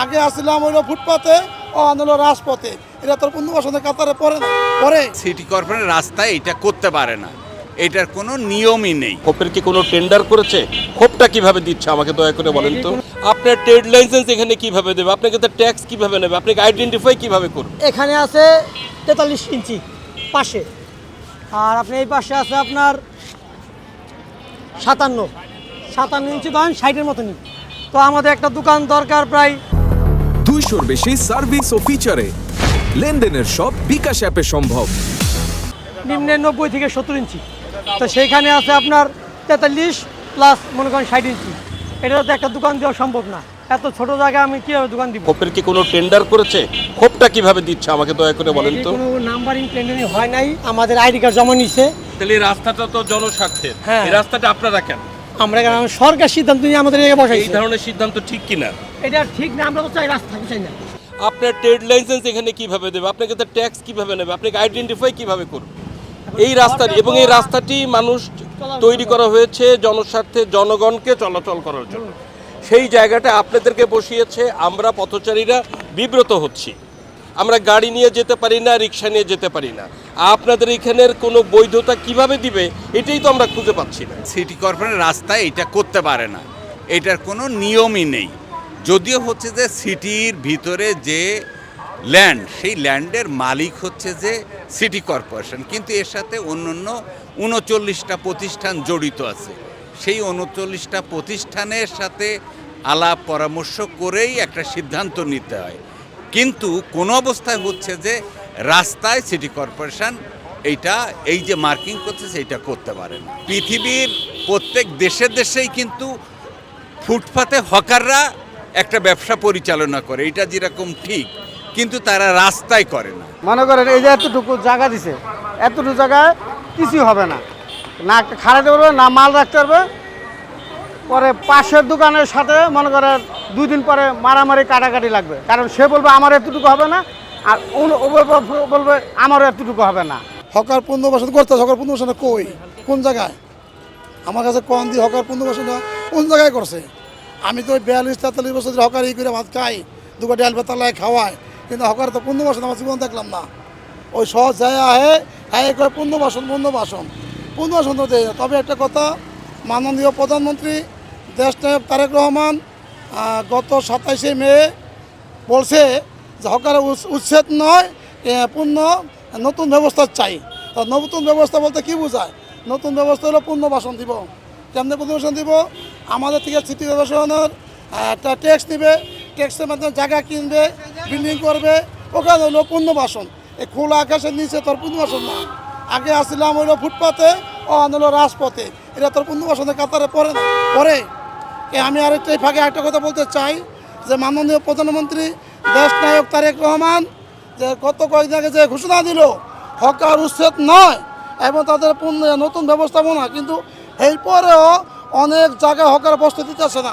আগে আসছিলাম হইলো ফুটপাতে, ও হলো রাজপথে। এটা তোর পুনর্বাসনের কাতারে পড়ে না, পরে সিটি কর্পোরেশনের রাস্তায় এটা করতে পারে না, এটার কোনো নিয়মই নেই। খোপের কি কোনো টেন্ডার করেছে? খোপটা কিভাবে দিচ্ছে আমাকে দয়া করে বলেন তো। আপনার ট্রেড লাইসেন্স এখানে কিভাবে দেবে? আপনাকে তো ট্যাক্স কিভাবে নেবে? আপনাকে আইডেন্টিফাই কিভাবে করবে? এখানে আছে 43 ইঞ্চি পাশে, আর আপনি এই পাশে আছে আপনার 57 ইঞ্চি ধরেন 60-এর মতনই। তো আমাদের একটা দোকান দরকার প্রায় 200-র বেশি সার্ভিস ও ফিচারে লেনদেনের সব বিকাশ অ্যাপে সম্ভব। নিম্নে 90 থেকে 70 ইঞ্চি। তো সেইখানে আছে আপনার 43 প্লাস মনে করেন 60 ইঞ্চি। এটা তো একটা দোকান দেওয়া সম্ভব না, এত ছোট জায়গায় আমি কীভাবে দোকান দিব? খোপের কি কোনো টেন্ডার করেছে? খোপটা কিভাবে দিচ্ছে আমাকে দয়া করে বলেন তো। কোনো নাম্বারিং টেন্ডারিং হয় নাই, আমাদের আইডি কার্ড জমা নিছে। তাহলে এই রাস্তাটা তো জনস্বার্থের, হ্যাঁ। এই রাস্তাটা আপনারা কেন? আমরা সরকার সিদ্ধান্ত নিয়ে আমাদের এখানে এই বসাইছে। ধরনের সিদ্ধান্ত ঠিক কিনা? এটা ঠিক না, আমরা তো চাই রাস্তা থাকতে চাই না। আপনার ট্রেড লাইসেন্স এখানে কিভাবে দেবে? আপনাকে তো ট্যাক্স কিভাবে নেবে? আপনাকে আইডেন্টিফাই কিভাবে করবে? এই রাস্তাটি এবং এই রাস্তাটি মানুষ তৈরি করা হয়েছে জনস্বার্থে, জনগণকে চলাচল করার জন্য। সেই জায়গাটা আপনাদেরকে বসিয়েছে, আমরা পথচারীরা বিব্রত হচ্ছি। আমরা গাড়ি নিয়ে যেতে পারি না, রিক্সা নিয়ে যেতে পারি না। আপনাদের এখানের কোনো বৈধতা কিভাবে দিবে এটাই তো আমরা খুঁজে পাচ্ছি না। সিটি কর্পোরেশনের রাস্তায় এটা করতে পারে না, এটার কোনো নিয়মই নেই। যদিও হচ্ছে যে সিটির ভিতরে যে ল্যান্ড, সেই ল্যান্ডের মালিক হচ্ছে যে সিটি কর্পোরেশন, কিন্তু এর সাথে অন্যান্য 39টা প্রতিষ্ঠান জড়িত আছে। সেই 39টা প্রতিষ্ঠানের সাথে আলাপ পরামর্শ করেই একটা সিদ্ধান্ত নিতে হয়। কিন্তু কোনো অবস্থায় হচ্ছে যে রাস্তায় সিটি কর্পোরেশন এই যে মার্কিং করছে সেইটা করতে পারে না। পৃথিবীর প্রত্যেক দেশেই কিন্তু ফুটপাতে হকাররা একটা ব্যবসা পরিচালনা করে, এটা যেরকম ঠিক, কিন্তু তারা রাস্তায় করে না। মনে করেন এই যে এতটুকু জায়গা দিছে, এতটুকু জায়গায় কিছুই হবে না, না খাড়াতে পারবে না মাল রাখতে পারবে। পরে পাশের দোকানের সাথে মনে করেন 2 দিন পরে মারামারি কাটাকাটি লাগবে, কারণ সে বলবে আমার এতটুকু হবে না, আর বলবে আমারও এতটুকু হবে না। হকার পুনর্বাসন করতে, হকার পুনর্বাসন কই, কোন জায়গায়? আমার কাছে কম দিয়ে হকার পুনর্বাসন কোন জায়গায় করছে? আমি তো 42-43 বছর ধরে হকার করে ভাত খাই, দুটো ডাল পাতালায় খাওয়াই, কিন্তু হকার তো পুনর্বাসন আমার জীবন দেখলাম না। ওই সহজ যায় আহে হ্যাঁ করে পুনর্বাসন তো দেয়। তবে একটা কথা, মাননীয় প্রধানমন্ত্রী দেশ নায়ক তারেক রহমান গত 27শে মে বলছে যে হকারের উচ্ছেদ নয়, নতুন ব্যবস্থা চাই। তো নতুন ব্যবস্থা বলতে কি বোঝায়? নতুন ব্যবস্থা হলো পুনর্বাসন দিব। কেমনে পুনর্বাসন দিব? আমাদের থেকে সিটি কর্পোরেশনের একটা ট্যাক্স নেবে, ট্যাক্সের মাধ্যমে জায়গা কিনবে, বিল্ডিং করবে, ওখানে হলো পুনর্বাসন। এই খোলা আকাশের নিচে তোর পুনর্বাসন না। আগে আসছিলাম হইলো ফুটপাতে, ও হলো রাজপথে। এটা তোর পুনর্বাসনের কাতারে পড়ে না, পরে। আমি আরেকটা ফাঁকে একটা কথা বলতে চাই যে মাননীয় প্রধানমন্ত্রী দেশ নায়ক তারেক রহমান যে গত কয়েকদিন আগে যে ঘোষণা দিল হকার উচ্ছেদ নয় এবং তাদের নতুন ব্যবস্থাপনা, কিন্তু এরপরেও অনেক জায়গায় হকার বসতে দিতেছে না।